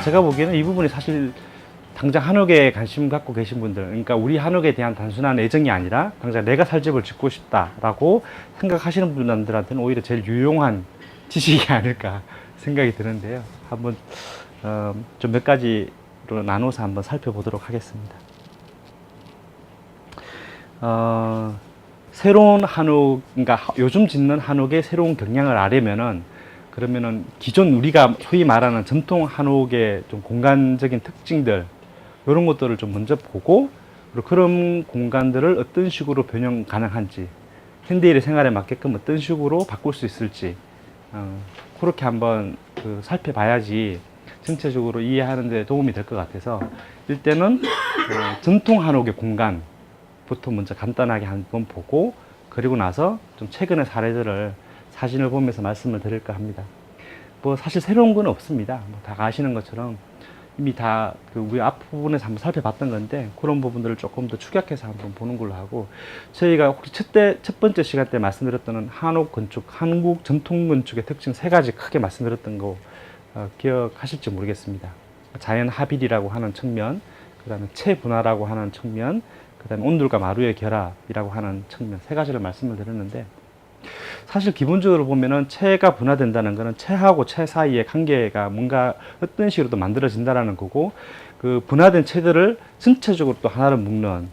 제가 보기에는 이 부분이 사실 당장 한옥에 관심 갖고 계신 분들, 그러니까 우리 한옥에 대한 단순한 애정이 아니라 당장 내가 살 집을 짓고 싶다라고 생각하시는 분들한테는 오히려 제일 유용한 지식이 아닐까 생각이 드는데요. 한번 좀 몇 가지로 나눠서 한번 살펴보도록 하겠습니다. 새로운 한옥, 그러니까 요즘 짓는 한옥의 새로운 경향을 알려면은, 그러면은 기존 우리가 소위 말하는 전통 한옥의 좀 공간적인 특징들, 이런 것들을 좀 먼저 보고, 그리고 그런 공간들을 어떤 식으로 변형 가능한지, 현대인의 생활에 맞게끔 어떤 식으로 바꿀 수 있을지, 그렇게 한번 살펴봐야지 전체적으로 이해하는 데 도움이 될 것 같아서, 일단은 전통 한옥의 공간부터 먼저 간단하게 한번 보고, 그리고 나서 좀 최근의 사례들을 사진을 보면서 말씀을 드릴까 합니다. 뭐 사실 새로운 건 없습니다. 뭐 다 아시는 것처럼 이미 다 우리 앞부분에서 한번 살펴봤던 건데, 그런 부분들을 조금 더 축약해서 한번 보는 걸로 하고, 저희가 혹시 첫 번째 시간 때 말씀드렸던 한옥 건축, 한국 전통 건축의 특징 세 가지 크게 말씀드렸던 거 기억하실지 모르겠습니다. 자연 합일이라고 하는 측면, 그 다음에 체분화라고 하는 측면, 그 다음에 온돌과 마루의 결합이라고 하는 측면, 세 가지를 말씀을 드렸는데, 사실 기본적으로 보면은 체가 분화된다는 것은 체하고 체 사이의 관계가 뭔가 어떤 식으로도 만들어진다라는 거고, 그 분화된 체들을 전체적으로 또 하나로 묶는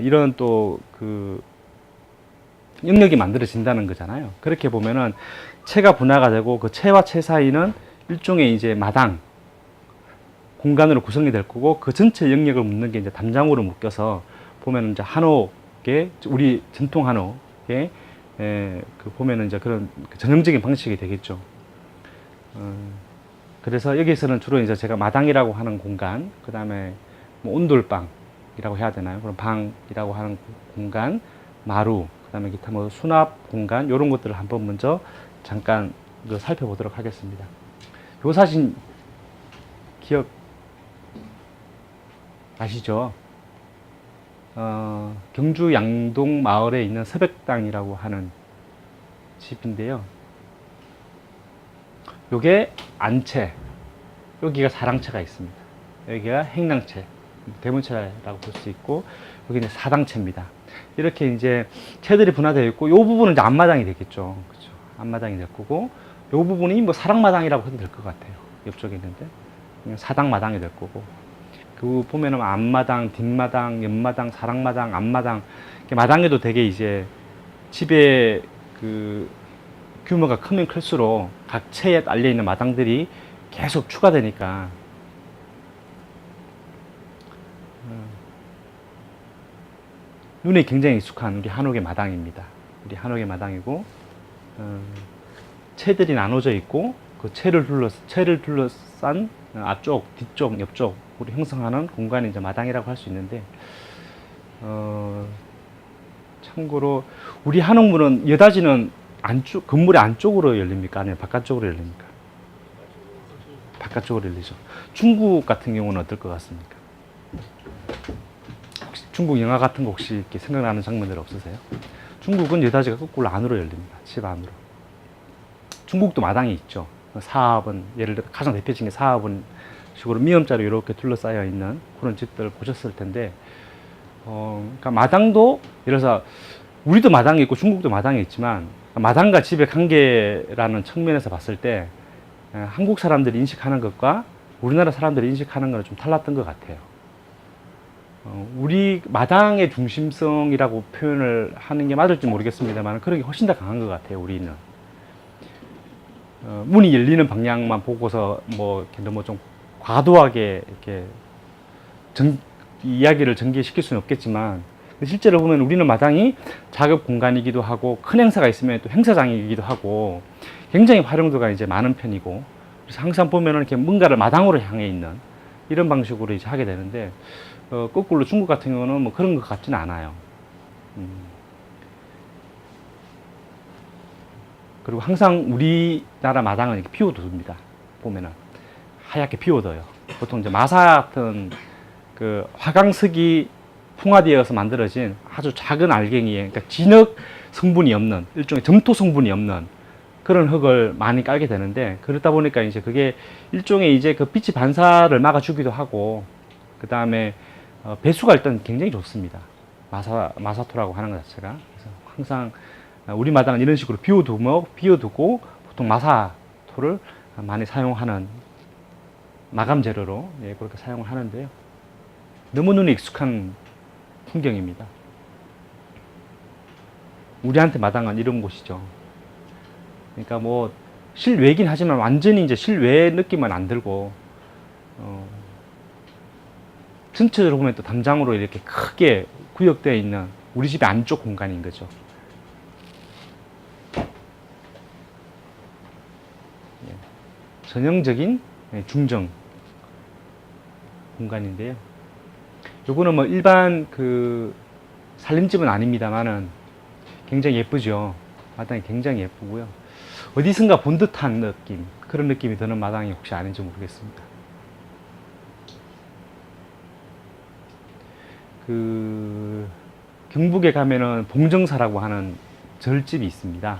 이런 또 그 영역이 만들어진다는 거잖아요. 그렇게 보면은 체가 분화가 되고, 그 체와 체 사이는 일종의 이제 마당 공간으로 구성이 될 거고, 그 전체 영역을 묶는 게 이제 담장으로 묶여서 보면은 이제 한옥의, 우리 전통 한옥의 보면은 이제 그런 전형적인 방식이 되겠죠. 그래서 여기서는 주로 이제 제가 마당이라고 하는 공간, 그 다음에 뭐 온돌방이라고 해야 되나요? 그런 방이라고 하는 공간, 마루, 그 다음에 기타 뭐 수납 공간, 이런 것들을 한번 먼저 잠깐 살펴보도록 하겠습니다. 요 사진 기억 아시죠? 경주 양동 마을에 있는 서백당이라고 하는 집인데요. 요게 안채, 여기가 사랑채가 있습니다. 여기가 행랑채, 대문채라고 볼 수 있고, 여기는 사당채입니다. 이렇게 이제 채들이 분화되어 있고, 요 부분은 이제 앞마당이 되겠죠. 그렇죠. 앞마당이 될 거고, 요 부분이 뭐 사랑마당이라고 해도 될 것 같아요. 옆쪽에 있는데 사당마당이 될 거고, 그 보면은 앞마당, 뒷마당, 옆마당, 사랑마당, 앞마당, 마당에도 되게 이제 집에 그 규모가 크면 클수록 각 채에 달려 있는 마당들이 계속 추가되니까 눈에 굉장히 익숙한 우리 한옥의 마당입니다. 우리 한옥의 마당이고, 채들이 나눠져 있고, 그 채를 둘러싼 앞쪽, 뒤쪽, 옆쪽 우리 형성하는 공간이 이제 마당이라고 할 수 있는데, 참고로 우리 한옥문은 여다지는 건물의 안쪽으로 열립니까? 아니면 바깥쪽으로 열립니까? 바깥쪽으로 열리죠. 중국 같은 경우는 어떨 것 같습니까? 혹시 중국 영화 같은 거 혹시 이렇게 생각나는 장면들 없으세요? 중국은 여다지가 거꾸로 안으로 열립니다. 집 안으로. 중국도 마당이 있죠. 사업은, 예를 들어 가장 대표적인 게 사업은 식으로 미음자로 이렇게 둘러싸여 있는 그런 집들 보셨을 텐데, 그러니까 마당도, 예를 들어서 우리도 마당이 있고 중국도 마당이 있지만, 마당과 집의 관계라는 측면에서 봤을 때 한국 사람들이 인식하는 것과 우리나라 사람들이 인식하는 것은 좀 달랐던 것 같아요. 우리 마당의 중심성이라고 표현을 하는 게 맞을지 모르겠습니다만, 그런 게 훨씬 더 강한 것 같아요. 우리는 문이 열리는 방향만 보고서 뭐 이렇게 너무 좀 과도하게 이렇게 이야기를 전개시킬 수는 없겠지만, 실제로 보면 우리는 마당이 작업 공간이기도 하고, 큰 행사가 있으면 또 행사장이기도 하고, 굉장히 활용도가 이제 많은 편이고, 그래서 항상 보면은 이렇게 뭔가를 마당으로 향해 있는 이런 방식으로 이제 하게 되는데, 거꾸로 중국 같은 경우는 뭐 그런 것 같지는 않아요. 그리고 항상 우리나라 마당은 이렇게 비워둡니다. 보면은 하얗게 비워둬요. 보통 이제 마사 같은 그 화강석이 풍화되어서 만들어진 아주 작은 알갱이에, 그러니까 진흙 성분이 없는, 일종의 점토 성분이 없는 그런 흙을 많이 깔게 되는데, 그러다 보니까 이제 그게 일종의 이제 그 빛이 반사를 막아주기도 하고, 그 다음에 배수가 일단 굉장히 좋습니다. 마사토라고 하는 것 자체가. 그래서 항상 우리 마당은 이런 식으로 비워두고 보통 마사토를 많이 사용하는 마감 재료로 그렇게 사용을 하는데요. 너무 눈에 익숙한 풍경입니다. 우리한테 마당은 이런 곳이죠. 그러니까 뭐 실외긴 하지만 완전히 이제 실외 느낌은 안 들고, 전체적으로 보면 또 담장으로 이렇게 크게 구역되어 있는 우리 집의 안쪽 공간인 거죠. 전형적인 중정 공간인데요. 요거는 뭐 일반 그 살림집은 아닙니다만은 굉장히 예쁘죠. 마당이 굉장히 예쁘고요. 어디선가 본 듯한 느낌, 그런 느낌이 드는 마당이 혹시 아닌지 모르겠습니다. 그 경북에 가면은 봉정사라고 하는 절집이 있습니다.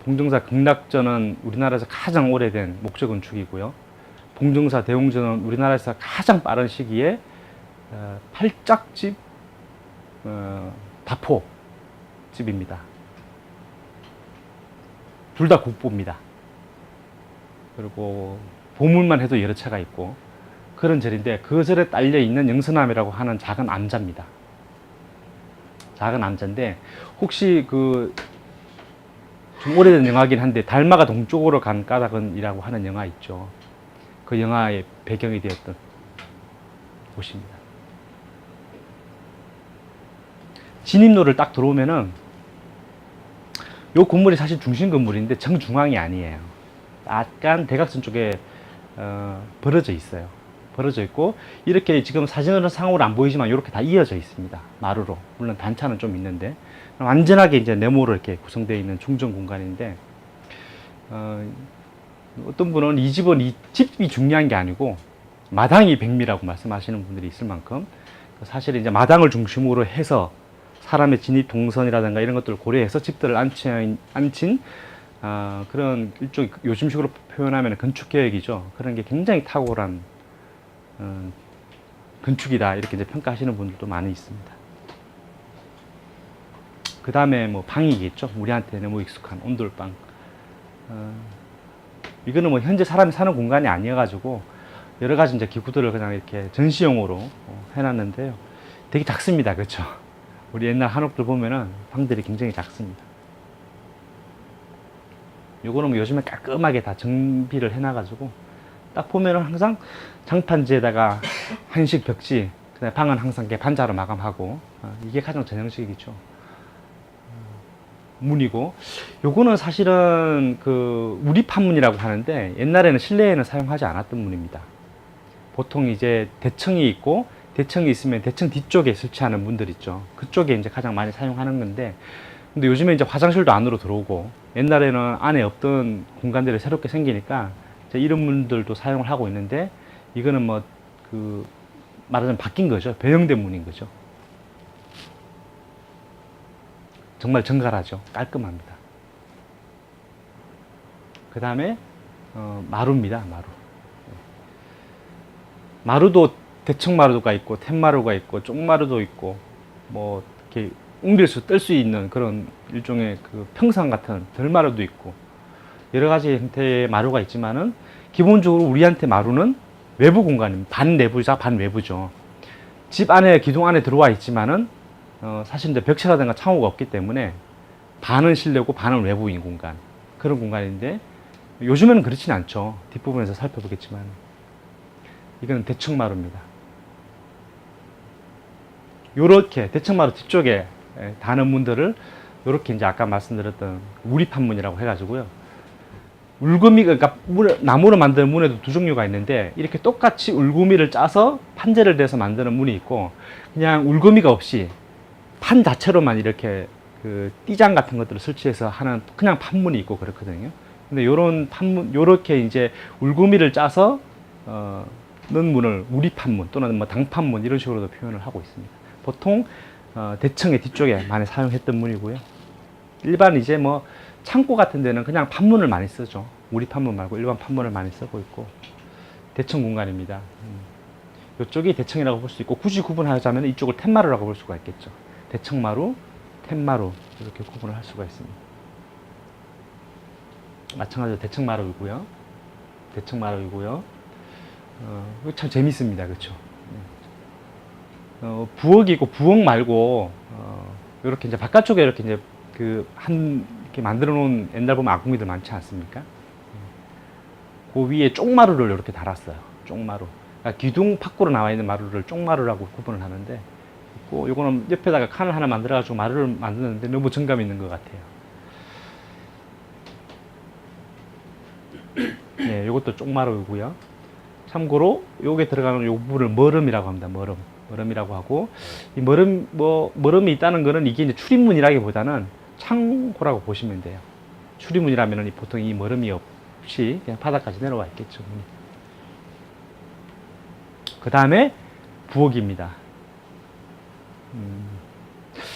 봉정사 극락전은 우리나라에서 가장 오래된 목조 건축이고요. 봉정사 대웅전은 우리나라에서 가장 빠른 시기에 팔짝집 다포집입니다. 둘 다 국보입니다. 그리고 보물만 해도 여러 차가 있고 그런 절인데, 그 절에 딸려 있는 영서남이라고 하는 작은 암자입니다. 작은 암자인데, 혹시 그 좀 오래된 영화긴 한데 달마가 동쪽으로 간 까닭은이라고 하는 영화 있죠. 그 영화의 배경이 되었던 곳입니다. 진입로를 딱 들어오면은 요 건물이 사실 중심 건물인데 정중앙이 아니에요. 약간 대각선 쪽에 벌어져 있어요. 벌어져 있고, 이렇게 지금 사진으로 상으로 안 보이지만 이렇게 다 이어져 있습니다. 마루로. 물론 단차는 좀 있는데 완전하게 이제 네모로 이렇게 구성되어 있는 중정 공간인데, 어떤 분은 이 집은 이 집이 중요한 게 아니고 마당이 백미라고 말씀하시는 분들이 있을 만큼, 사실 이제 마당을 중심으로 해서 사람의 진입 동선이라든가 이런 것들을 고려해서 집들을 안친 그런 일종의, 요즘식으로 표현하면 건축 계획이죠. 그런 게 굉장히 탁월한 건축이다, 이렇게 이제 평가하시는 분들도 많이 있습니다. 그 다음에 뭐 방이겠죠. 우리한테 너무 익숙한 온돌방. 이거는 뭐 현재 사람이 사는 공간이 아니어가지고 여러 가지 이제 기구들을 그냥 이렇게 전시용으로 해놨는데요. 되게 작습니다. 그렇죠? 우리 옛날 한옥들 보면은 방들이 굉장히 작습니다. 요거는 뭐 요즘에 깔끔하게 다 정비를 해놔가지고 딱 보면은 항상 장판지에다가 한식 벽지, 그다음에 방은 항상 이렇게 반자로 마감하고, 이게 가장 전형식이죠. 문이고, 요거는 사실은 그 우리판문이라고 하는데 옛날에는 실내에는 사용하지 않았던 문입니다. 보통 이제 대청이 있고, 대청이 있으면 대청 뒤쪽에 설치하는 문들 있죠. 그쪽에 이제 가장 많이 사용하는 건데, 근데 요즘에 이제 화장실도 안으로 들어오고, 옛날에는 안에 없던 공간들이 새롭게 생기니까 이제 이런 문들도 사용을 하고 있는데, 이거는 뭐 그 말하자면 바뀐 거죠. 변형된 문인 거죠. 정말 정갈하죠. 깔끔합니다. 그 다음에 마루입니다. 마루. 마루도 대청마루가 있고 툇마루가 있고 쪽마루도 있고, 뭐 이렇게 웅빌수 뜰 수 있는 그런 일종의 그 평상 같은 덜마루도 있고, 여러 가지 형태의 마루가 있지만은 기본적으로 우리한테 마루는 외부 공간입니다. 반 내부자 반 외부죠. 집 안에 기둥 안에 들어와 있지만은 사실 이제 벽체라든가 창호가 없기 때문에 반은 실내고 반은 외부인 공간, 그런 공간인데, 요즘에는 그렇진 않죠. 뒷부분에서 살펴보겠지만 이거는 대청마루입니다. 요렇게 대청마루 뒤쪽에 다는 문들을 요렇게 이제 아까 말씀드렸던 우리판문이라고 해가지고요. 울구미가, 그러니까 나무로 만드는 문에도 두 종류가 있는데, 이렇게 똑같이 울구미를 짜서 판재를 대서 만드는 문이 있고, 그냥 울구미가 없이 판 자체로만 이렇게 그 띠장 같은 것들을 설치해서 하는 그냥 판문이 있고 그렇거든요. 근데 요런 판문, 요렇게 이제 울구미를 짜서 넣은 문을 우리판문 또는 뭐 당판문 이런 식으로도 표현을 하고 있습니다. 보통 대청의 뒤쪽에 많이 사용했던 문이고요. 일반 이제 뭐 창고 같은 데는 그냥 판문을 많이 쓰죠. 우리 판문 말고 일반 판문을 많이 쓰고 있고, 대청 공간입니다. 이쪽이 대청이라고 볼 수 있고, 굳이 구분하자면 이쪽을 텐마루라고 볼 수가 있겠죠. 대청마루, 텐마루 이렇게 구분을 할 수가 있습니다. 마찬가지로 대청마루이고요. 대청마루이고요. 참 재밌습니다. 그렇죠? 부엌이 있고, 부엌 말고 이렇게 이제 바깥쪽에 이렇게 이제 이렇게 만들어 놓은, 옛날 보면 아궁이들 많지 않습니까? 그 위에 쪽마루를 이렇게 달았어요. 쪽마루. 그러니까 기둥 밖으로 나와 있는 마루를 쪽마루라고 구분을 하는데, 요거는 옆에다가 칸을 하나 만들어가지고 마루를 만드는데 너무 정감 있는 것 같아요. 네, 요것도 쪽마루이고요. 참고로 요게 들어가는 요 부분을 머름이라고 합니다. 머름이라고 하고, 이 머름이 있다는 거는 이게 이제 출입문이라기보다는 창고라고 보시면 돼요. 출입문이라면은 보통 이 머름이 없이 그냥 바닥까지 내려와 있겠죠. 그 다음에 부엌입니다.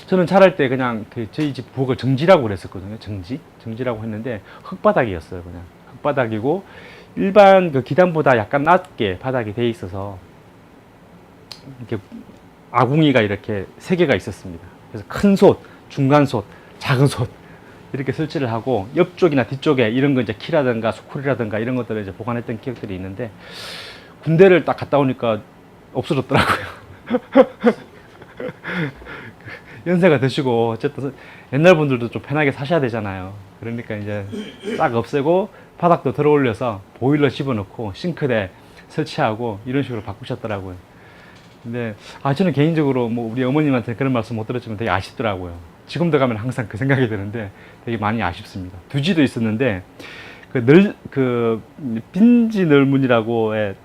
저는 자랄 때 그냥 저희 집 부엌을 정지라고 그랬었거든요. 정지라고 했는데 흙바닥이었어요. 그냥 흙바닥이고, 일반 기단보다 약간 낮게 바닥이 돼 있어서 이렇게 아궁이가 이렇게 3개가 있었습니다. 그래서 큰 솥, 중간 솥, 작은 솥 이렇게 설치를 하고, 옆쪽이나 뒤쪽에 이런 거 이제 키라든가 소쿠리라든가 이런 것들을 이제 보관했던 기억들이 있는데, 군대를 딱 갔다 오니까 없어졌더라고요. 연세가 드시고 어쨌든 옛날 분들도 좀 편하게 사셔야 되잖아요. 그러니까 이제 싹 없애고 바닥도 들어 올려서 보일러 집어넣고 싱크대 설치하고 이런 식으로 바꾸셨더라고요. 근데 저는 개인적으로 뭐 우리 어머님한테 그런 말씀 못 들었지만 되게 아쉽더라고요. 지금도 가면 항상 그 생각이 드는데 되게 많이 아쉽습니다. 두지도 있었는데 빈지 널문이라고의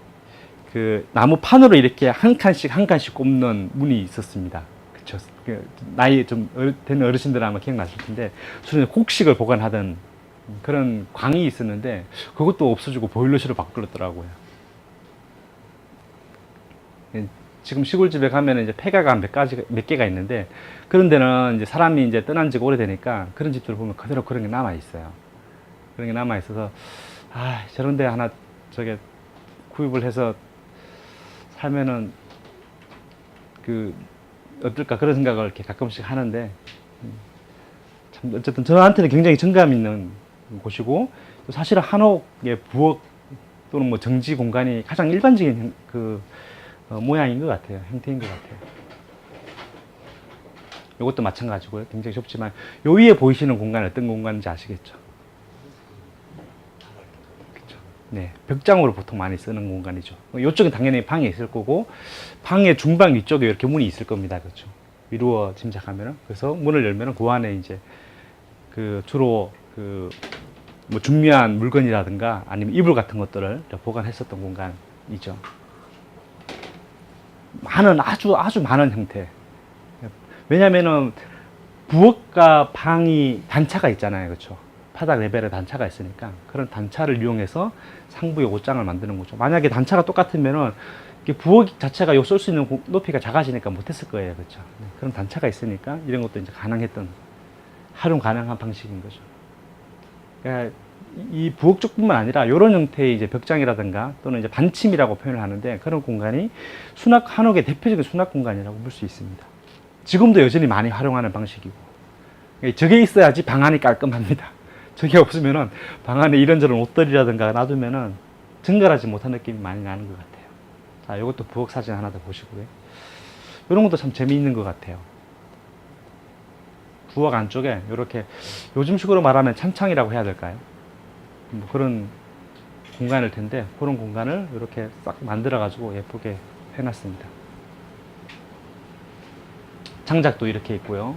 나무 판으로 이렇게 한 칸씩 꼽는 문이 있었습니다. 그쵸? 나이 좀 된 어르신들 아마 기억나실 텐데, 수련회 곡식을 보관하던 그런 광이 있었는데 그것도 없어지고 보일러실로 바꾸었더라고요. 지금 시골집에 가면 이제 폐가가 몇 개가 있는데, 그런 데는 이제 사람이 이제 떠난 지가 오래되니까 그런 집들을 보면 그대로 그런 게 남아 있어요. 그런 게 남아 있어서 저런 데 하나 구입을 해서 살면은 어떨까 그런 생각을 이렇게 가끔씩 하는데, 참 어쨌든 저한테는 굉장히 정감 있는 곳이고, 또 사실은 한옥의 부엌 또는 뭐 정지 공간이 가장 일반적인 모양인 것 같아요. 형태인 것 같아요. 이것도 마찬가지고요. 굉장히 좁지만 요 위에 보이시는 공간은 어떤 공간인지 아시겠죠? 그렇죠. 네, 벽장으로 보통 많이 쓰는 공간이죠. 이쪽은 당연히 방이 있을 거고, 방의 중방 위쪽에 이렇게 문이 있을 겁니다. 그렇죠. 미루어 짐작하면은. 그래서 문을 열면은 그 안에 이제 주로 뭐 중요한 물건이라든가 아니면 이불 같은 것들을 보관했었던 공간이죠. 아주 많은 형태. 왜냐면은 부엌과 방이 단차가 있잖아요. 그렇죠. 바닥 레벨에 단차가 있으니까 그런 단차를 이용해서 상부의 옷장을 만드는 거죠. 만약에 단차가 똑같으면은 부엌 자체가 쏠 수 있는 높이가 작아지니까 못했을 거예요. 그렇죠. 그런 단차가 있으니까 이런 것도 이제 활용 가능한 방식인 거죠. 그러니까 이 부엌 쪽뿐만 아니라 이런 형태의 이제 벽장이라든가 또는 이제 반침이라고 표현을 하는데, 그런 공간이 한옥의 대표적인 수납 공간이라고 볼 수 있습니다. 지금도 여전히 많이 활용하는 방식이고, 저게 있어야지 방 안이 깔끔합니다. 저게 없으면은 방 안에 이런저런 옷들이라든가 놔두면은 정갈하지 못한 느낌이 많이 나는 것 같아요. 자, 이것도 부엌 사진 하나 더 보시고요. 이런 것도 참 재미있는 것 같아요. 부엌 안쪽에 이렇게 요즘식으로 말하면 찬창이라고 해야 될까요? 뭐 그런 공간일 텐데, 그런 공간을 이렇게 싹 만들어 가지고 예쁘게 해놨습니다. 장작도 이렇게 있고요.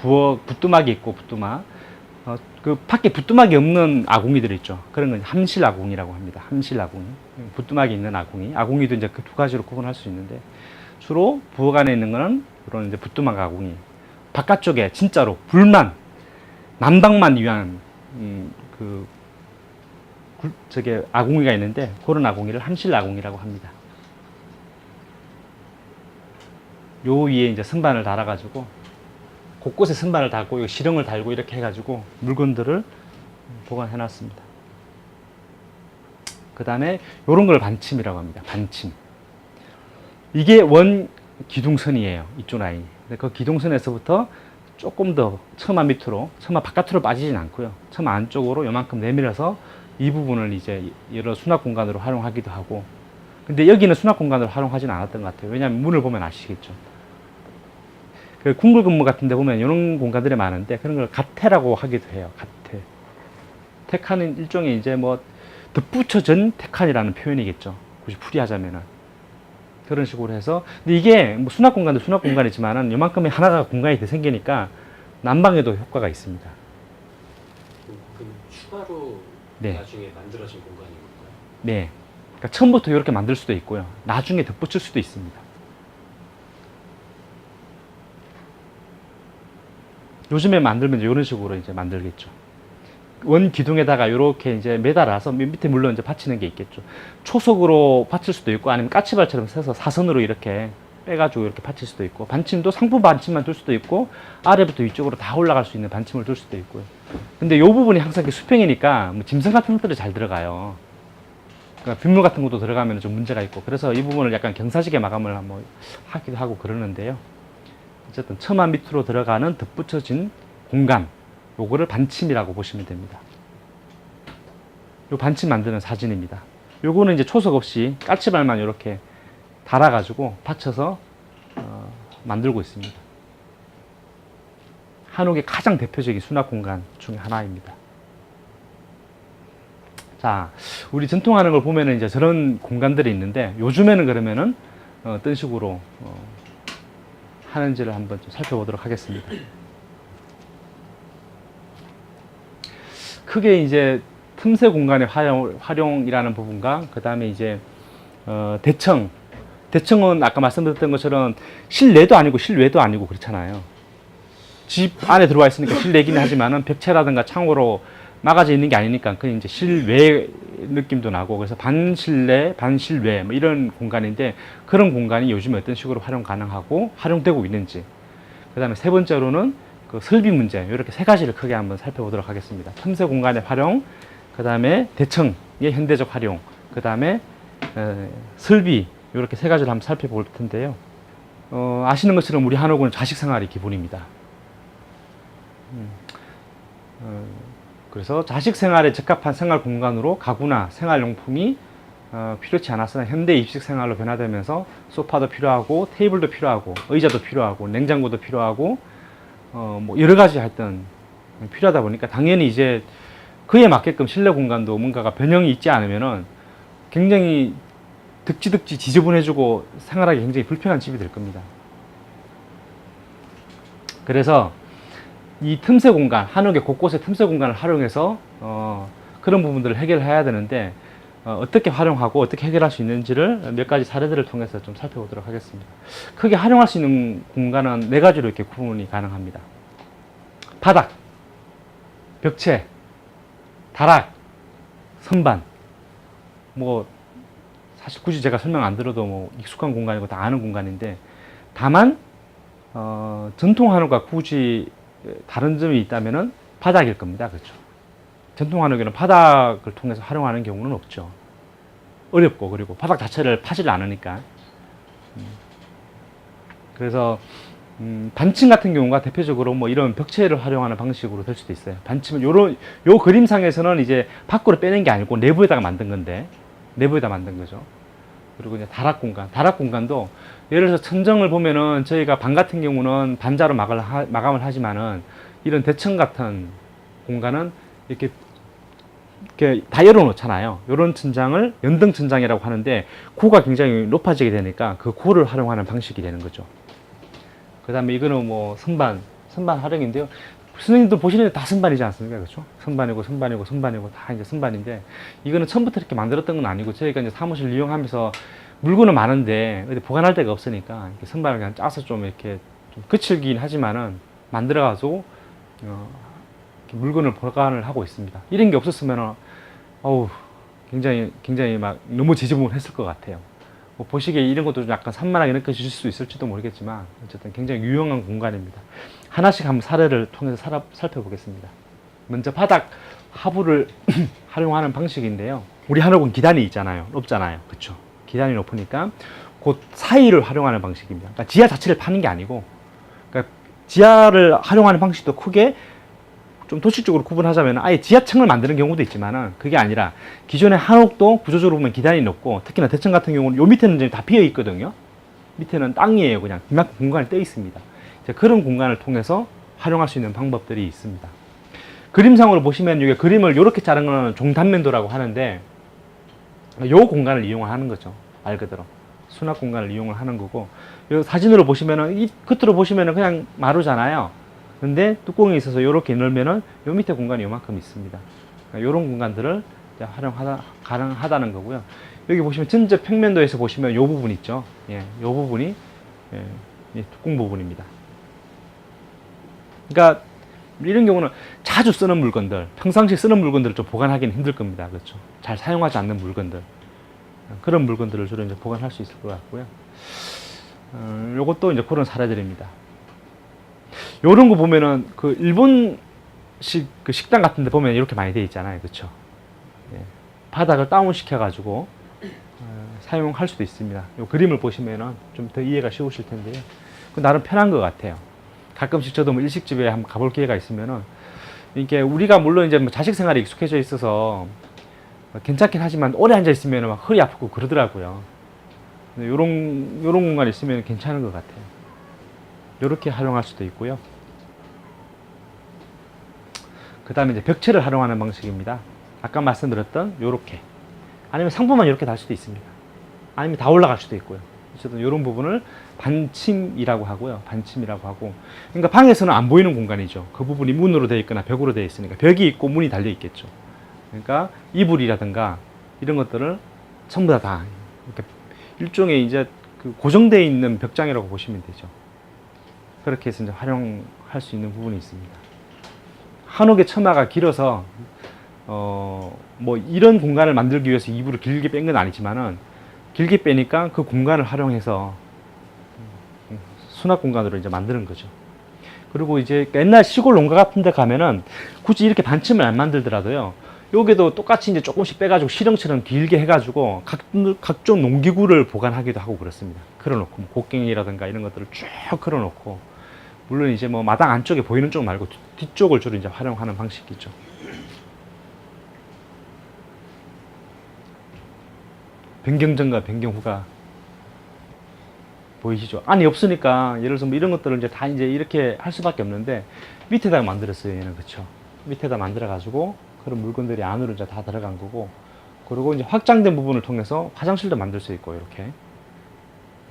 부엌 부뚜막이 있고, 부뚜막. 밖에 부뚜막이 없는 아궁이들 있죠. 그런 건 함실 아궁이라고 합니다. 함실 아궁이. 부뚜막이 있는 아궁이. 아궁이도 이제 그 두 가지로 구분할 수 있는데, 주로 부엌 안에 있는 거는 그런 이제 부뚜막 아궁이. 바깥쪽에 진짜로 난방만 위한 아궁이가 있는데, 그런 아궁이를 함실 아궁이라고 합니다. 요 위에 이제 선반을 달아가지고 곳곳에 선반을 달고 시렁을 달고 이렇게 해가지고 물건들을 보관해 놨습니다. 그 다음에 이런 걸 반침이라고 합니다. 반침. 이게 원 기둥선이에요. 이쪽 라인이. 근데 그 기둥선에서부터 조금 더 처마 밑으로, 처마 바깥으로 빠지진 않고요. 처마 안쪽으로 요만큼 내밀어서 이 부분을 이제 여러 수납 공간으로 활용하기도 하고. 근데 여기는 수납 공간으로 활용하지는 않았던 것 같아요. 왜냐하면 문을 보면 아시겠죠. 그 궁궐 근무 같은 데 보면 이런 공간들이 많은데 그런 걸 갓태라고 하기도 해요. 갓태. 태칸은 일종의 이제 뭐 덧붙여진 태칸이라는 표현이겠죠. 굳이 풀이하자면은. 그런 식으로 해서. 근데 이게 뭐 수납 공간도 수납 공간이지만은 요만큼의 하나가 공간이 더 생기니까 난방에도 효과가 있습니다. 그럼 추가로 네. 나중에 만들어진 공간인 건가요? 네. 그러니까 처음부터 이렇게 만들 수도 있고요. 나중에 덧붙일 수도 있습니다. 요즘에 만들면 이런 식으로 이제 만들겠죠. 원 기둥에다가 이렇게 이제 매달아서 밑에 물론 이제 받치는 게 있겠죠. 초석으로 받칠 수도 있고 아니면 까치발처럼 써서 사선으로 이렇게 빼가지고 이렇게 받칠 수도 있고 반침도 상부 반침만 둘 수도 있고 아래부터 위쪽으로 다 올라갈 수 있는 반침을 둘 수도 있고요. 근데 이 부분이 항상 수평이니까 뭐 짐승 같은 것들이 잘 들어가요. 그러니까 빗물 같은 것도 들어가면 좀 문제가 있고 그래서 이 부분을 약간 경사지게 마감을 한번 하기도 하고 그러는데요. 어쨌든 처마 밑으로 들어가는 덧붙여진 공간, 요거를 반침이라고 보시면 됩니다. 요 반침 만드는 사진입니다. 요거는 이제 초석 없이 까치발만 이렇게 달아가지고 받쳐서 만들고 있습니다. 한옥의 가장 대표적인 수납 공간 중에 하나입니다. 자, 우리 전통 한옥을 보면은 이제 저런 공간들이 있는데 요즘에는 그러면은 어떤 식으로 하는지를 한번 좀 살펴보도록 하겠습니다. 크게 이제 틈새 공간의 활용이라는 부분과 그 다음에 이제 대청은 아까 말씀드렸던 것처럼 실내도 아니고 실외도 아니고 그렇잖아요. 집 안에 들어와 있으니까 실내기는 하지만은 벽체라든가 창호로 막아져 있는 게 아니니까 그 이제 실외 느낌도 나고 그래서 반실내, 반실외 뭐 이런 공간인데 그런 공간이 요즘에 어떤 식으로 활용 가능하고 활용되고 있는지. 그 다음에 세 번째로는 그 설비 문제 이렇게 세 가지를 크게 한번 살펴보도록 하겠습니다. 틈새 공간의 활용, 그 다음에 대청의 현대적 활용, 그 다음에 설비 이렇게 세 가지를 한번 살펴볼 텐데요. 아시는 것처럼 우리 한옥은 자식 생활이 기본입니다. 그래서 자식 생활에 적합한 생활 공간으로 가구나 생활용품이 필요치 않았으나 현대 입식 생활로 변화되면서 소파도 필요하고 테이블도 필요하고 의자도 필요하고 냉장고도 필요하고 뭐 여러 가지 하여튼 필요하다 보니까 당연히 이제 그에 맞게끔 실내 공간도 뭔가가 변형이 있지 않으면은 굉장히 득지득지 지저분해지고 생활하기 굉장히 불편한 집이 될 겁니다. 그래서 이 틈새 공간, 한옥의 곳곳에 틈새 공간을 활용해서 그런 부분들을 해결해야 되는데 어떻게 활용하고 어떻게 해결할 수 있는지를 몇 가지 사례들을 통해서 좀 살펴보도록 하겠습니다. 크게 활용할 수 있는 공간은 네 가지로 이렇게 구분이 가능합니다. 바닥, 벽체, 다락, 선반. 뭐 사실 굳이 제가 설명 안 들어도 뭐 익숙한 공간이고 다 아는 공간인데 다만 전통 한옥과 굳이 다른 점이 있다면은 바닥일 겁니다. 그렇죠? 전통 한옥에는 바닥을 통해서 활용하는 경우는 없죠. 어렵고 그리고 바닥 자체를 파질 않으니까. 그래서 반침 같은 경우가 대표적으로 뭐 이런 벽체를 활용하는 방식으로 될 수도 있어요. 반침은 요 그림상에서는 이제 밖으로 빼낸 게 아니고 내부에다가 만든 건데 내부에다 만든 거죠. 그리고 이제 다락 공간도 예를 들어서 천정을 보면은 저희가 방 같은 경우는 반자로 마감을 하지만은 이런 대청 같은 공간은 이렇게 다 열어놓잖아요. 이런 천장을 연등 천장이라고 하는데 고가 굉장히 높아지게 되니까 그 고를 활용하는 방식이 되는 거죠. 그 다음에 이거는 뭐 선반 활용인데요. 선생님들 보시는 다 선반이지 않습니까? 그렇죠? 선반이고 다 이제 선반인데 이거는 처음부터 이렇게 만들었던 건 아니고 저희가 이제 사무실 이용하면서 물건은 많은데 어디 보관할 데가 없으니까 이렇게 선반을 그냥 짜서 좀 이렇게 좀 거칠긴 하지만은 만들어가지고 물건을 보관을 하고 있습니다. 이런 게 없었으면 굉장히 막 너무 지저분했을 것 같아요. 뭐 보시기에 이런 것도 좀 약간 산만하게 느껴질 수 있을지도 모르겠지만 어쨌든 굉장히 유용한 공간입니다. 하나씩 한번 사례를 통해서 살펴보겠습니다. 먼저 바닥 하부를 활용하는 방식인데요. 우리 한옥은 기단이 있잖아요. 높잖아요. 그렇죠? 기단이 높으니까 그 사이를 활용하는 방식입니다. 그러니까 지하 자체를 파는 게 아니고, 그러니까 지하를 활용하는 방식도 크게 좀 도식적으로 구분하자면 아예 지하층을 만드는 경우도 있지만은 그게 아니라 기존의 한옥도 구조적으로 보면 기단이 높고 특히나 대청 같은 경우는 요 밑에는 이제 다 비어 있거든요. 밑에는 땅이에요. 그냥 이만큼 공간이 떼 있습니다. 이제 그런 공간을 통해서 활용할 수 있는 방법들이 있습니다. 그림상으로 보시면 이게 그림을 이렇게 자른 거는 종단면도라고 하는데 요 공간을 이용하는 거죠. 말 그대로 수납 공간을 이용을 하는 거고, 요 사진으로 보시면은 이 끝으로 보시면은 그냥 마루잖아요. 근데 뚜껑이 있어서 이렇게 열면은 요 밑에 공간이 요만큼 있습니다. 그러니까 이런 공간들을 가능하다는 거고요. 여기 보시면 전체 평면도에서 보시면 요 부분 있죠. 예, 요 부분이 뚜껑 부분입니다. 그러니까 이런 경우는 자주 쓰는 물건들, 평상시 쓰는 물건들을 좀 보관하기는 힘들 겁니다. 그렇죠? 잘 사용하지 않는 물건들, 그런 물건들을 주로 이제 보관할 수 있을 것 같고요. 요것도 이제 그런 사례들입니다. 요런 거 보면은 그 일본식 그 식당 같은 데 보면 이렇게 많이 돼 있잖아요. 그렇죠? 예. 바닥을 다운 시켜 가지고 사용할 수도 있습니다. 요 그림을 보시면은 좀 더 이해가 쉬우실 텐데요. 그 나름 편한 것 같아요. 가끔씩 저도 뭐 일식집에 한번 가볼 기회가 있으면은 이게 우리가 물론 이제 뭐 자식 생활에 익숙해져 있어서 괜찮긴 하지만 오래 앉아 있으면 막 허리 아프고 그러더라고요. 요런 공간이 있으면 괜찮은 것 같아요. 요렇게 활용할 수도 있고요. 그 다음에 이제 벽체를 활용하는 방식입니다. 아까 말씀드렸던 요렇게, 아니면 상부만 이렇게 달 수도 있습니다. 아니면 다 올라갈 수도 있고요. 어쨌든 이런 부분을 반침이라고 하고요. 반침이라고 하고, 그러니까 방에서는 안 보이는 공간이죠. 그 부분이 문으로 되어 있거나 벽으로 되어 있으니까 벽이 있고 문이 달려 있겠죠. 그러니까 이불이라든가 이런 것들을 전부 다 그러니까 일종의 이제 그 고정되어 있는 벽장이라고 보시면 되죠. 그렇게 해서 이제 활용할 수 있는 부분이 있습니다. 한옥의 처마가 길어서 뭐 이런 공간을 만들기 위해서 이불을 길게 뺀 건 아니지만은 길게 빼니까 그 공간을 활용해서 수납 공간으로 이제 만드는 거죠. 그리고 이제 옛날 시골 농가 같은 데 가면은 굳이 이렇게 반침을 안 만들더라도요, 여기도 똑같이 이제 조금씩 빼가지고 시렁처럼 길게 해가지고 각종 농기구를 보관하기도 하고 그렇습니다. 걸어놓고 뭐 곡괭이라든가 이런 것들을 쭉 걸어놓고, 물론 이제 뭐 마당 안쪽에 보이는 쪽 말고 뒤쪽을 주로 이제 활용하는 방식이죠. 변경 전과 변경 후가 보이시죠? 안이 없으니까 예를 들어서 뭐 이런 것들을 이제 다 이제 이렇게 할 수밖에 없는데 밑에다 만들었어요. 얘는 그쵸? 밑에다 만들어 가지고 그런 물건들이 안으로 이제 다 들어간 거고, 그리고 이제 확장된 부분을 통해서 화장실도 만들 수 있고, 이렇게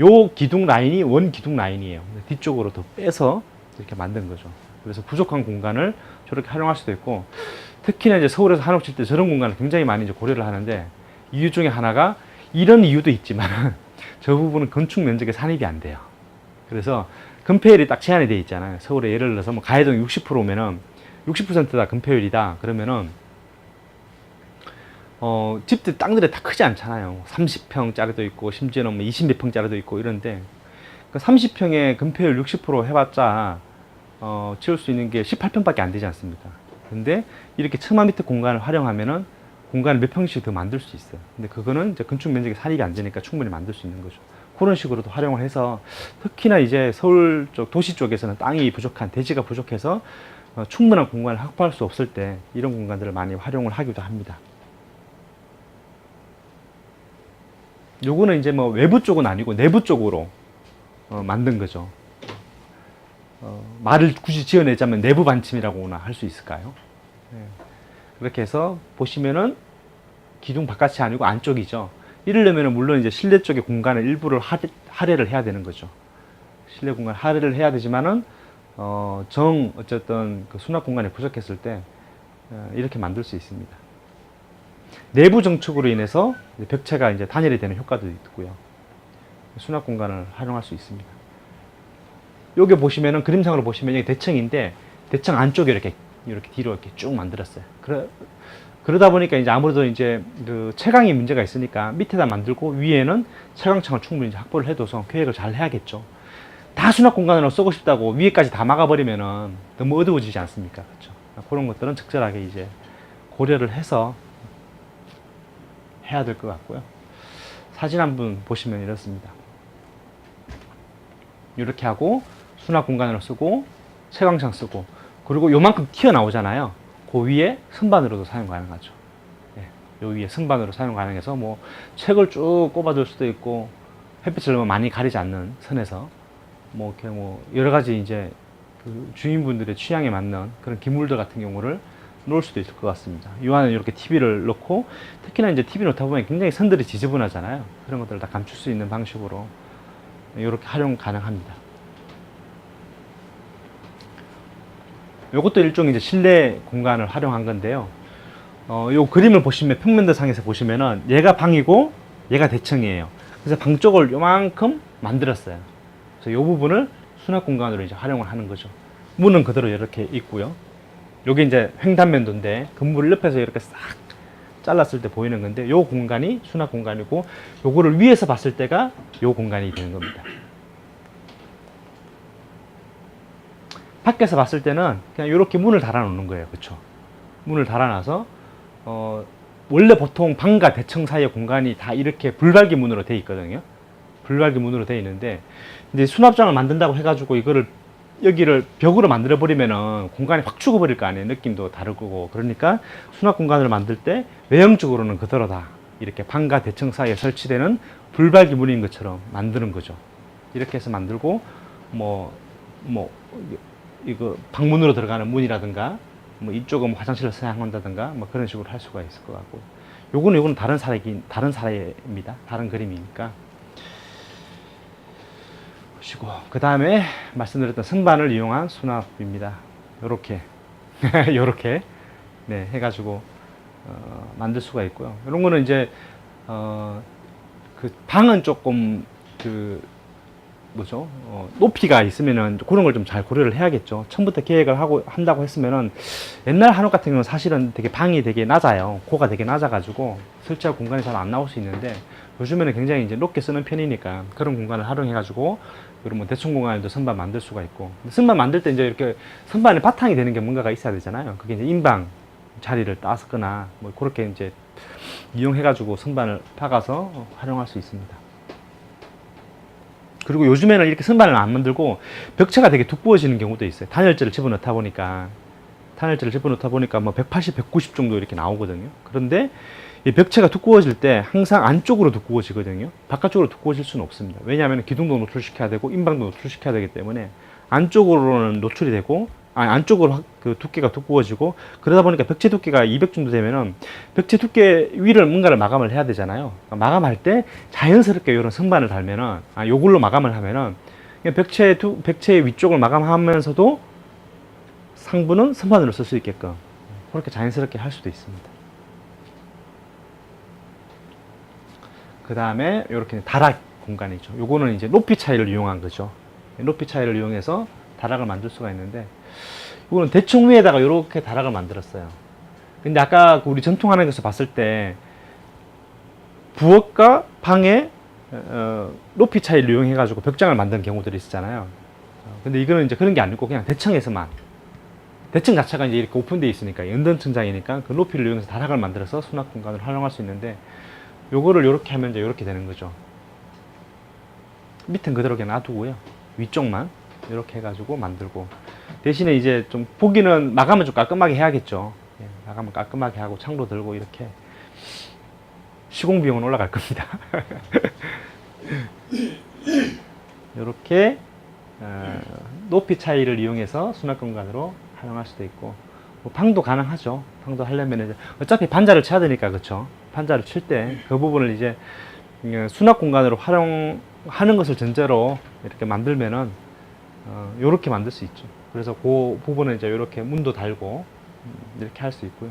요 기둥 라인이 원 기둥 라인이에요. 뒤쪽으로 더 빼서 이렇게 만든 거죠. 그래서 부족한 공간을 저렇게 활용할 수도 있고, 특히나 이제 서울에서 한옥 칠 때 저런 공간을 굉장히 많이 이제 고려를 하는데, 이유 중에 하나가 이런 이유도 있지만 저 부분은 건축 면적에 산입이 안 돼요. 그래서 건폐율이 딱 제한이 돼 있잖아요. 서울에 예를 들어서 뭐 가해동 60%면은 60%다 건폐율이다 그러면은 집들 땅들이 다 크지 않잖아요. 30평짜리도 있고 심지어는 뭐 20몇 평짜리도 있고 이런데, 그 30평에 건폐율 60% 해봤자 지을 수 있는 게 18평밖에 안 되지 않습니까? 근데 이렇게 처마 밑에 공간을 활용하면은 공간을 몇 평씩 더 만들 수 있어요. 근데 그거는 이제 건축 면적이 산입이 안 되니까 충분히 만들 수 있는 거죠. 그런 식으로도 활용을 해서, 특히나 이제 서울 쪽 도시 쪽에서는 땅이 부족한, 대지가 부족해서 충분한 공간을 확보할 수 없을 때 이런 공간들을 많이 활용을 하기도 합니다. 요거는 이제 뭐 외부 쪽은 아니고 내부 쪽으로 만든 거죠. 말을 굳이 지어내자면 내부 반침이라고나 할 수 있을까요? 네. 그렇게 해서 보시면은 기둥 바깥이 아니고 안쪽이죠. 이러려면은 물론 이제 실내 쪽의 공간을 일부를 할애를 해야 되는 거죠. 실내 공간 할애를 해야 되지만은 어쨌든 그 수납 공간이 부족했을 때 이렇게 만들 수 있습니다. 내부 정축으로 인해서 벽체가 이제 단열이 되는 효과도 있고요. 수납 공간을 활용할 수 있습니다. 여기 보시면은 그림상으로 보시면 여기 대청인데 대청 안쪽에 이렇게 뒤로 이렇게 쭉 만들었어요. 그러다 보니까 이제 아무래도 이제 그 채광이 문제가 있으니까 밑에다 만들고 위에는 채광창을 충분히 이제 확보를 해둬서 계획을 잘 해야겠죠. 다 수납 공간으로 쓰고 싶다고 위에까지 다 막아버리면은 너무 어두워지지 않습니까? 그렇죠. 그런 것들은 적절하게 이제 고려를 해서 해야 될 것 같고요. 사진 한번 보시면 이렇습니다. 이렇게 하고 수납 공간으로 쓰고 채광창 쓰고 그리고 요만큼 튀어나오잖아요. 그 위에 선반으로도 사용 가능하죠. 예, 요 위에 선반으로 사용 가능해서 뭐 책을 쭉 꼽아둘 수도 있고 햇빛을 너무 많이 가리지 않는 선에서 뭐 이렇게 뭐 여러 가지 이제 그 주인분들의 취향에 맞는 그런 기물들 같은 경우를 놓을 수도 있을 것 같습니다. 이 안에 이렇게 TV를 넣고 특히나 이제 TV 놓다 보면 굉장히 선들이 지저분하잖아요. 그런 것들을 다 감출 수 있는 방식으로 이렇게 활용 가능합니다. 이것도 일종의 이제 실내 공간을 활용한 건데요. 요 그림을 보시면 평면도상에서 보시면은 얘가 방이고 얘가 대청이에요. 그래서 방 쪽을 요만큼 만들었어요. 그래서 요 부분을 수납 공간으로 이제 활용을 하는 거죠. 문은 그대로 이렇게 있고요. 요게 이제 횡단면도인데 건물 옆에서 이렇게 싹 잘랐을 때 보이는 건데 요 공간이 수납 공간이고 요거를 위에서 봤을 때가 요 공간이 되는 겁니다. 밖에서 봤을 때는 그냥 이렇게 문을 달아 놓는 거예요. 그렇죠? 문을 달아놔서 원래 보통 방과 대청 사이의 공간이 다 이렇게 불발기 문으로 돼 있거든요. 불발기 문으로 돼 있는데 이제 수납장을 만든다고 해가지고 이거를 여기를 벽으로 만들어 버리면은 공간이 확 죽어버릴 거 아니에요. 느낌도 다르고. 그러니까 수납 공간을 만들 때 외형적으로는 그대로다. 이렇게 방과 대청 사이에 설치되는 불발기 문인 것처럼 만드는 거죠. 이렇게 해서 만들고 뭐 이거 방문으로 들어가는 문이라든가 뭐 이쪽은 화장실을 사용한다든가 뭐 그런 식으로 할 수가 있을 것 같고 요거는 다른 사례입니다. 다른 그림이니까 보시고 그 다음에 말씀드렸던 선반을 이용한 수납입니다. 요렇게 요렇게 네 해가지고 만들 수가 있고요. 이런 거는 이제 그 방은 조금 그 뭐죠? 높이가 있으면은 그런 걸 좀 잘 고려를 해야겠죠. 처음부터 계획을 한다고 했으면은 옛날 한옥 같은 경우는 사실은 되게 방이 되게 낮아요. 고가 되게 낮아가지고 설치할 공간이 잘 안 나올 수 있는데 요즘에는 굉장히 이제 높게 쓰는 편이니까 그런 공간을 활용해가지고 그런 뭐 대충 공간에도 선반 만들 수가 있고 선반 만들 때 이제 이렇게 선반에 바탕이 되는 게 뭔가가 있어야 되잖아요. 그게 이제 인방 자리를 따거나 뭐 그렇게 이제 이용해가지고 선반을 박아서 활용할 수 있습니다. 그리고 요즘에는 이렇게 선반을 안 만들고 벽체가 되게 두꺼워지는 경우도 있어요. 단열재를 집어넣다 보니까 뭐 180, 190 정도 이렇게 나오거든요. 그런데 이 벽체가 두꺼워질 때 항상 안쪽으로 두꺼워지거든요. 바깥쪽으로 두꺼워질 수는 없습니다. 왜냐하면 기둥도 노출시켜야 되고 인방도 노출시켜야 되기 때문에 안쪽으로는 노출이 되고 안쪽으로 그 두께가 두꺼워지고 그러다 보니까 벽체 두께가 200 정도 되면은 벽체 두께 위를 뭔가를 마감을 해야 되잖아요. 마감할 때 자연스럽게 이런 선반을 달면은 요걸로 마감을 하면은 벽체 위쪽을 마감하면서도 상부는 선반으로 쓸 수 있게끔 그렇게 자연스럽게 할 수도 있습니다. 그 다음에 이렇게 다락 공간이죠. 요거는 이제 높이 차이를 이용한 거죠. 높이 차이를 이용해서 다락을 만들 수가 있는데 이거는 대충 위에다가 이렇게 다락을 만들었어요. 근데 아까 우리 전통 한옥에서 봤을 때 부엌과 방의 높이 차이를 이용해 가지고 벽장을 만드는 경우들이 있었잖아요. 근데 이거는 이제 그런 게 아니고 그냥 대청에서만 대청 자체가 이제 이렇게 오픈되어 있으니까 연등층장이니까 그 높이를 이용해서 다락을 만들어서 수납 공간을 활용할 수 있는데 요거를 이렇게 하면 이제 이렇게 되는 거죠. 밑은 그대로 그냥 놔두고요. 위쪽만 이렇게 해가지고 만들고 대신에 이제 좀 보기는 마감은 좀 깔끔하게 해야겠죠. 예, 마감은 깔끔하게 하고 창도 들고 이렇게 시공 비용은 올라갈 겁니다. 이렇게 높이 차이를 이용해서 수납 공간으로 활용할 수도 있고 뭐 방도 가능하죠. 방도 하려면 이제 어차피 반자를 쳐야 되니까 그렇죠. 반자를 칠 때 그 부분을 이제 수납 공간으로 활용하는 것을 전제로 이렇게 만들면은 요렇게 만들 수 있죠. 그래서 그 부분은 이제 이렇게 문도 달고 이렇게 할 수 있고요.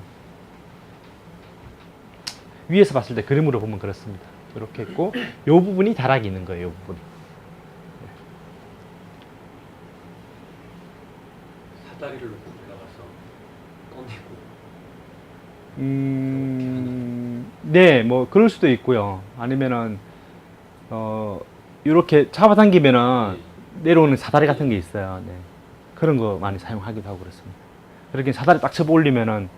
위에서 봤을 때 그림으로 보면 그렇습니다. 이렇게 있고 요 부분이 다락이 있는 거예요. 요 부분이. 사다리를 놓고 올라가서 꺼내고 네, 뭐 그럴 수도 있고요. 아니면은 이렇게 잡아당기면은 내려오는 사다리 같은 게 있어요. 네. 그런 거 많이 사용하기도 하고 그렇습니다. 그렇게 사다리 딱 접어 올리면은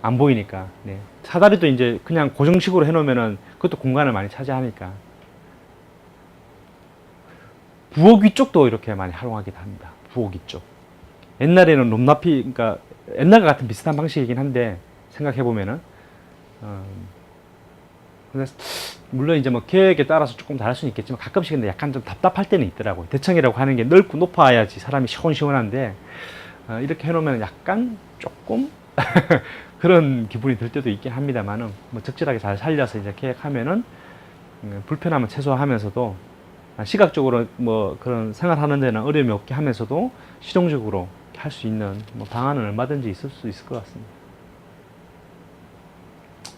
안 보이니까. 네. 사다리도 이제 그냥 고정식으로 해놓으면은 그것도 공간을 많이 차지하니까. 부엌 위쪽도 이렇게 많이 활용하기도 합니다. 부엌 위쪽. 옛날에는 높낮이, 그러니까 옛날과 같은 비슷한 방식이긴 한데 생각해보면은 근데 물론 이제 뭐 계획에 따라서 조금 다를 수는 있겠지만 가끔씩 근데 약간 좀 답답할 때는 있더라고요. 대청이라고 하는 게 넓고 높아야지 사람이 시원시원한데 이렇게 해놓으면 약간 조금 그런 기분이 들 때도 있긴 합니다만은 뭐 적절하게 잘 살려서 이제 계획하면은 불편함을 최소화하면서도 시각적으로 뭐 그런 생활하는 데는 어려움이 없게 하면서도 실용적으로 할 수 있는 뭐 방안은 얼마든지 있을 수 있을 것 같습니다.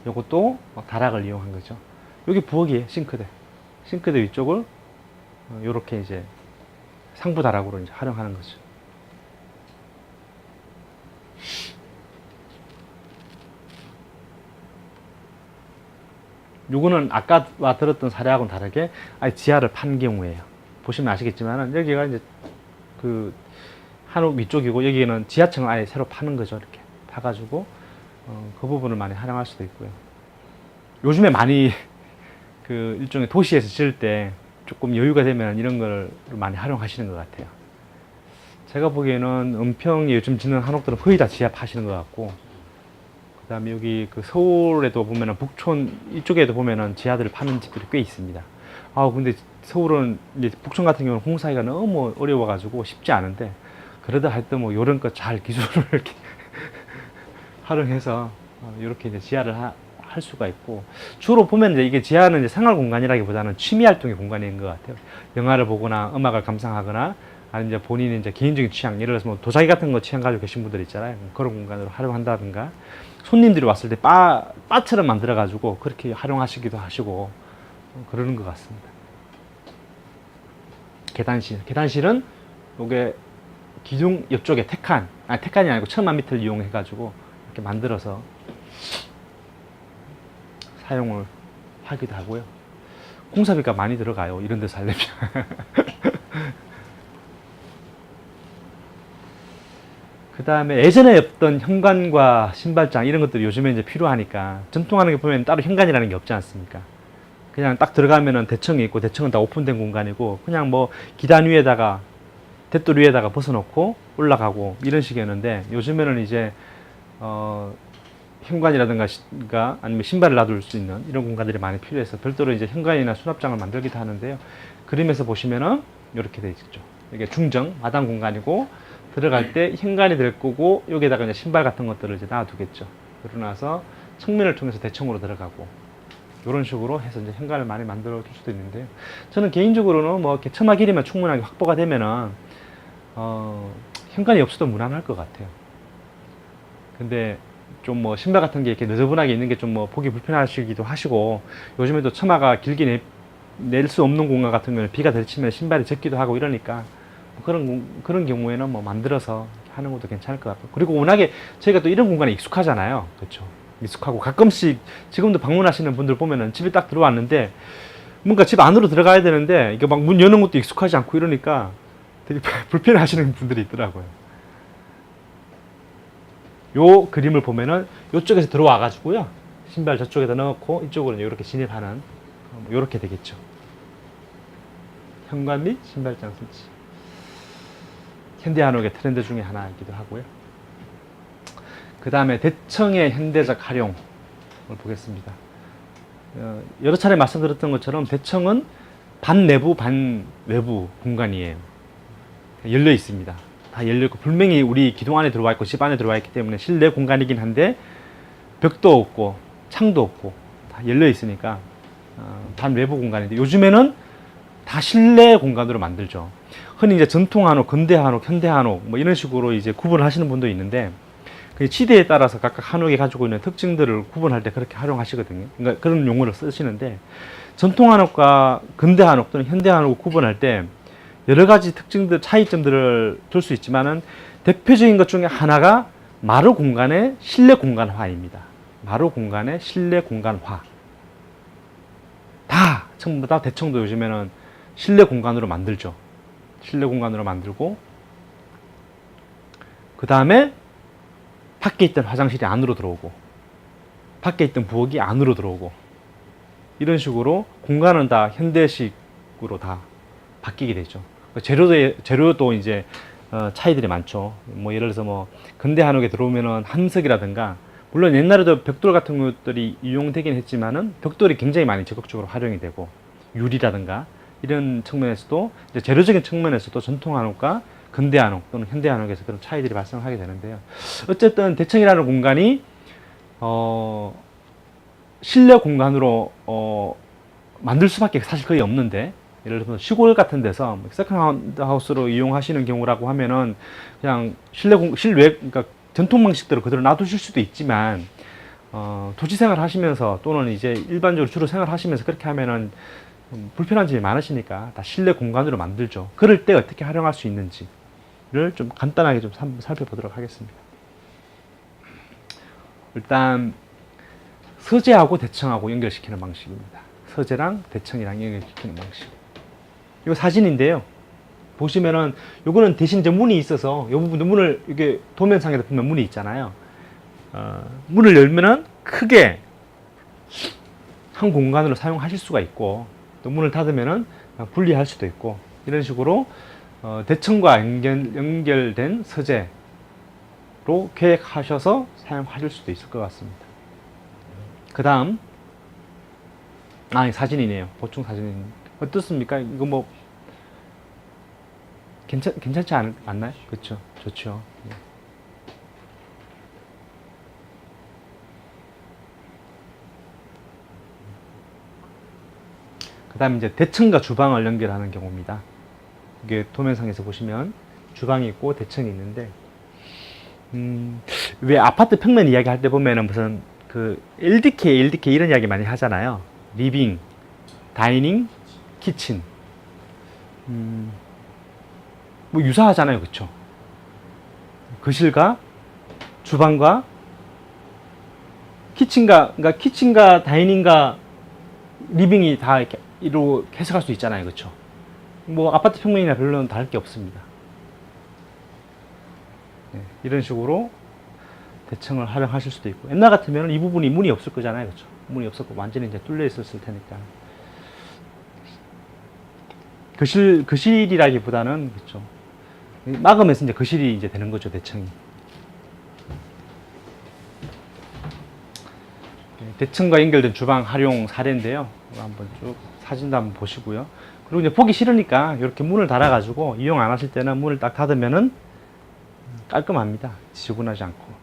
요것도 다락을 이용한 거죠. 여기 부엌이에요. 싱크대 위쪽을 요렇게 이제 상부 다락으로 이제 활용하는 거죠. 요거는 아까와 들었던 사례하고는 다르게 아예 지하를 판 경우에요. 보시면 아시겠지만은 여기가 이제 그 한옥 위쪽이고 여기는 지하층을 아예 새로 파는 거죠. 이렇게 파가지고 그 부분을 많이 활용할 수도 있고요. 요즘에 많이 그 일종의 도시에서 지을 때 조금 여유가 되면 이런 걸 많이 활용하시는 것 같아요. 제가 보기에는 은평에 요즘 짓는 한옥들은 거의 다 지하 파시는 것 같고, 그 다음에 여기 그 서울에도 보면은 북촌 이쪽에도 보면은 지하들을 파는 집들이 꽤 있습니다. 근데 서울은 이제 북촌 같은 경우는 공사하기가 너무 어려워가지고 쉽지 않은데, 그러다 할 때 뭐 요런 거 잘 기술을 이렇게 활용해서 이렇게 이제 지하를 할 수가 있고, 주로 보면 이제 이게 지하는 이제 생활 공간이라기보다는 취미 활동의 공간인 것 같아요. 영화를 보거나 음악을 감상하거나 아니면 이제 본인의 이제 개인적인 취향, 예를 들어서 뭐 도자기 같은 거 취향 가지고 계신 분들 있잖아요. 그런 공간으로 활용한다든가, 손님들이 왔을 때 바처럼 만들어 가지고 그렇게 활용하시기도 하시고 그러는 것 같습니다. 계단실은 요게 기둥 옆쪽에 택칸이 아니고 1000만 미터를 이용해 가지고 이렇게 만들어서 사용을 하기도 하고요. 공사비가 많이 들어가요. 이런 데서 하려면. 그 다음에 예전에 없던 현관과 신발장 이런 것들이 요즘에 이제 필요하니까, 전통하는 게 보면 따로 현관이라는 게 없지 않습니까? 그냥 딱 들어가면은 대청이 있고, 대청은 다 오픈된 공간이고, 그냥 뭐 기단 위에다가 대돌 위에다가 벗어놓고 올라가고 이런 식이었는데, 요즘에는 이제 현관이라든가 아니면 신발을 놔둘 수 있는 이런 공간들이 많이 필요해서 별도로 이제 현관이나 수납장을 만들기도 하는데요. 그림에서 보시면은 이렇게 되어 있죠. 이게 중정 마당 공간이고, 들어갈 때 현관이 될 거고, 여기에다가 이제 신발 같은 것들을 이제 놔두겠죠. 그러고 나서 측면을 통해서 대청으로 들어가고, 이런 식으로 해서 이제 현관을 많이 만들어 줄 수도 있는데요. 저는 개인적으로는 뭐 이렇게 처마 길이만 충분하게 확보가 되면은 현관이 없어도 무난할 것 같아요. 근데 좀 뭐 신발 같은 게 이렇게 너저분하게 있는 게 좀 뭐 보기 불편하시기도 하시고, 요즘에도 처마가 길게 낼 수 없는 공간 같은 경우는 비가 들치면 신발이 젖기도 하고 이러니까, 그런 경우에는 뭐 만들어서 하는 것도 괜찮을 것 같고, 그리고 워낙에 저희가 또 이런 공간에 익숙하잖아요. 그렇죠. 익숙하고 가끔씩 지금도 방문하시는 분들 보면은 집에 딱 들어왔는데 뭔가 집 안으로 들어가야 되는데 이게 막 문 여는 것도 익숙하지 않고 이러니까 되게 불편해 하시는 분들이 있더라고요. 요 그림을 보면은 이쪽에서 들어와 가지고요, 신발 저쪽에다 넣고 이쪽으로 이렇게 진입하는, 이렇게 되겠죠. 현관 및 신발장 설치. 현대한옥의 트렌드 중에 하나이기도 하고요. 그 다음에 대청의 현대적 활용을 보겠습니다. 여러 차례 말씀드렸던 것처럼 대청은 반 내부 반 외부 공간이에요. 열려 있습니다. 다 열려 있고, 분명히 우리 기둥 안에 들어와 있고 집 안에 들어와 있기 때문에 실내 공간이긴 한데 벽도 없고 창도 없고 다 열려 있으니까 반 외부 공간인데, 요즘에는 다 실내 공간으로 만들죠. 흔히 이제 전통 한옥, 근대 한옥, 현대 한옥 뭐 이런 식으로 이제 구분을 하시는 분도 있는데, 그 시대에 따라서 각각 한옥이 가지고 있는 특징들을 구분할 때 그렇게 활용하시거든요. 그러니까 그런 용어를 쓰시는데, 전통 한옥과 근대 한옥 또는 현대 한옥을 구분할 때 여러 가지 특징들, 차이점들을 둘 수 있지만은 대표적인 것 중에 하나가 마루 공간의 실내 공간화입니다. 마루 공간의 실내 공간화. 다 전부 다 대청도 요즘에는 실내 공간으로 만들죠. 실내 공간으로 만들고 그 다음에 밖에 있던 화장실이 안으로 들어오고 밖에 있던 부엌이 안으로 들어오고 이런 식으로 공간은 다 현대식으로 다 바뀌게 되죠. 재료도 이제 차이들이 많죠. 뭐 예를 들어서 뭐 근대 한옥에 들어오면은 한석이라든가 물론 옛날에도 벽돌 같은 것들이 이용되긴 했지만은 벽돌이 굉장히 많이 적극적으로 활용이 되고 유리라든가 이런 측면에서도 이제 재료적인 측면에서도 전통 한옥과 근대 한옥 또는 현대 한옥에서 그런 차이들이 발생하게 되는데요. 어쨌든 대청이라는 공간이 실내 공간으로 만들 수밖에 사실 거의 없는데 예를 들어서 시골 같은 데서 세컨드 하우스로 이용하시는 경우라고 하면은 그냥 실외 그러니까 전통 방식대로 그대로 놔두실 수도 있지만 도시 생활 하시면서 또는 이제 일반적으로 주로 생활하시면서 그렇게 하면은 불편한 점이 많으시니까 다 실내 공간으로 만들죠. 그럴 때 어떻게 활용할 수 있는지를 좀 간단하게 좀 한번 살펴보도록 하겠습니다. 일단 서재하고 대청하고 연결시키는 방식입니다. 서재랑 대청이랑 연결시키는 방식. 이거 사진인데요. 보시면은 요거는 대신 이제 문이 있어서 요 부분도 문을 이게 도면상에서 보면 문이 있잖아요. 문을 열면은 크게 한 공간으로 사용하실 수가 있고 또 문을 닫으면은 분리할 수도 있고 이런 식으로 대청과 연결된 서재로 계획하셔서 사용하실 수도 있을 것 같습니다. 그 다음 사진이네요. 보충 사진 어떻습니까? 이거 뭐 괜찮지 않나요? 그렇죠. 좋죠. 그 다음에 이제 대청과 주방을 연결하는 경우입니다. 이게 도면상에서 보시면 주방이 있고 대청이 있는데 왜 아파트 평면 이야기 할 때 보면은 무슨 그 LDK 이런 이야기 많이 하잖아요. 리빙, 다이닝, 키친. 뭐 유사하잖아요. 그쵸? 거실과 주방과 그러니까 키친과 다이닝과 리빙이 다 이렇게 해석할 수 있잖아요. 그쵸? 뭐 아파트 평면이나 별로는 다를 게 없습니다. 네, 이런 식으로 대청을 활용하실 수도 있고 옛날 같으면 이 부분이 문이 없을 거잖아요. 그쵸? 문이 없었고 완전히 이제 뚫려 있었을 테니까 거실이라기보다는 그쵸? 막으면서 이제 거실이 이제 되는 거죠. 대청이. 대청과 연결된 주방 활용 사례인데요. 한번 쭉 사진도 한번 보시고요. 그리고 이제 보기 싫으니까 이렇게 문을 달아가지고 이용 안 하실 때는 문을 딱 닫으면은 깔끔합니다. 지저분하지 않고.